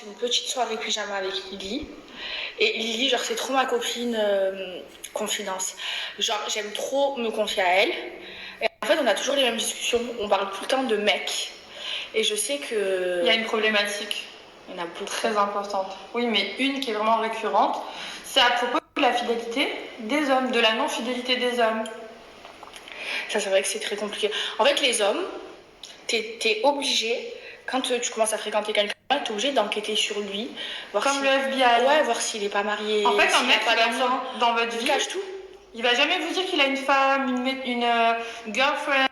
c'est une petite soirée pyjama avec Lily. Et Lily, genre, c'est trop ma copine confidence. Genre, j'aime trop me confier à elle. Et en fait, on a toujours les mêmes discussions. On parle tout le temps de mecs. Et je sais que... Il y a une problématique. Il y en a beaucoup. Très importante. Oui, mais une qui est vraiment récurrente, c'est à propos de la fidélité des hommes, de la non-fidélité des hommes. Ça, c'est vrai que c'est très compliqué. En fait, les hommes, t'es obligé, quand tu commences à fréquenter quelqu'un, t'es obligé d'enquêter sur lui. Voir comme le FBI. Ouais, voir s'il est pas marié. En fait, un mec, pas d'enfant dans votre vie, cache tout. Il va jamais vous dire qu'il a une femme, une girlfriend,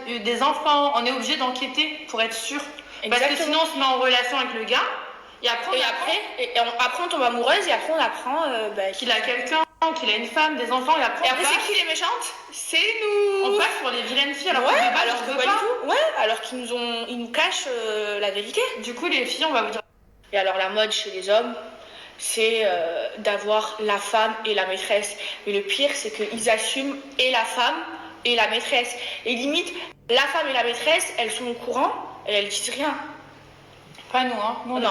des enfants. On est obligé d'enquêter pour être sûr. Exactement. Parce que sinon, on se met en relation avec le gars. Et après, on tombe amoureuse et après, on apprend qu'il a quelqu'un, qu'il a une femme, des enfants. Et après, c'est qui les méchantes? C'est nous. On passe pour les vilaines filles alors ouais, qu'on alors que pas du tout. Ouais, alors qu'ils nous cachent la vérité. Du coup, les filles, on va vous dire. Et alors, la mode chez les hommes, c'est d'avoir la femme et la maîtresse. Mais le pire, c'est qu'ils assument et la femme et la maîtresse. Et limite, la femme et la maîtresse, elles sont au courant et elles disent rien. Pas nous, hein. Nous, non,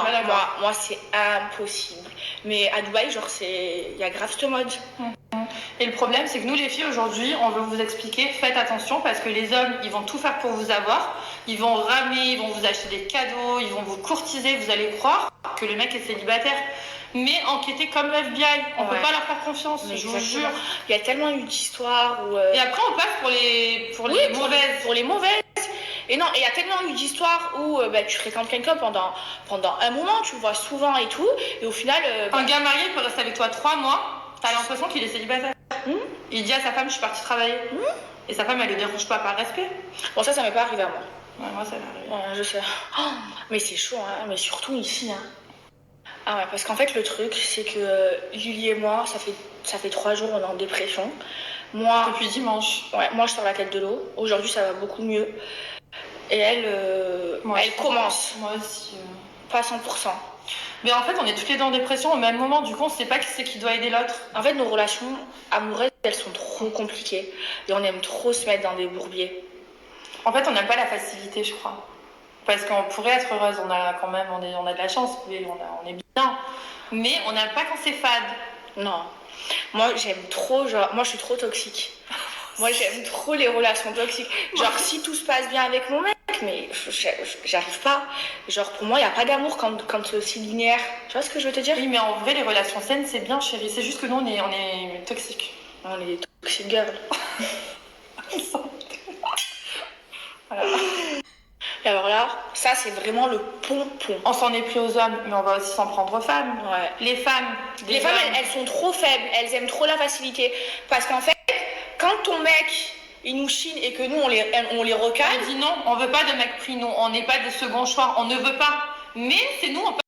moi c'est impossible. Mais à Dubaï, genre, il y a grave cette mode. Et le problème, c'est que nous, les filles, aujourd'hui, on veut vous expliquer, faites attention parce que les hommes, ils vont tout faire pour vous avoir. Ils vont ramer, ils vont vous acheter des cadeaux, ils vont vous courtiser. Vous allez croire que le mec est célibataire. Mais enquêter comme le FBI, on peut pas leur faire confiance, mais je vous jure. Il y a tellement eu d'histoires où... Et après, on passe pour les mauvaises. Pour les mauvaises. Et non, il y a tellement eu d'histoires où tu fréquentes quelqu'un pendant un moment, tu le vois souvent et tout, et au final... un gars marié peut rester avec toi 3 mois, t'as l'impression qu'il est célibataire. Il dit à sa femme, je suis partie travailler. Et sa femme, elle le dérange pas par respect. Bon, ça m'est pas arrivé à moi. Ouais, moi, ça m'est arrivé. Ouais, je sais. Oh, mais c'est chaud, hein, mais surtout ici, hein. Ah ouais, parce qu'en fait, le truc, c'est que Lily et moi, ça fait 3 jours, on est en dépression. Moi... Depuis dimanche. Ouais, moi, je sors la tête de l'eau. Aujourd'hui, ça va beaucoup mieux. Et elle commence. Moi aussi. Pas 100%. Mais en fait, on est toutes les deux en dépression au même moment. Du coup, on sait pas qui c'est qui doit aider l'autre. En fait, nos relations amoureuses, elles sont trop compliquées. Et on aime trop se mettre dans des bourbiers. En fait, on n'aime pas la facilité, je crois. Parce qu'on pourrait être heureuse. On a quand même, on a de la chance. On est bien. Mais on n'aime pas quand c'est fade. Non. Moi, j'aime trop, genre... Moi, je suis trop toxique. Moi, j'aime trop les relations toxiques. Genre, si tout se passe bien avec mon mec, mais j'arrive pas. Genre, pour moi, il n'y a pas d'amour quand c'est aussi linéaire. Tu vois ce que je veux te dire? Oui, mais en vrai, les relations saines, c'est bien, chérie. C'est juste que nous, on est toxiques. On est des toxic girls. Voilà. Et alors là, ça, c'est vraiment le pompon. On s'en est pris aux hommes, mais on va aussi s'en prendre aux femmes. Ouais. Les femmes, elles sont trop faibles. Elles aiment trop la facilité. Parce qu'en fait, quand ton mec, il nous chine et que nous, on les recale... On dit non, on veut pas de mec pris, nous. On n'est pas de second choix. On ne veut pas. Mais c'est nous, on peut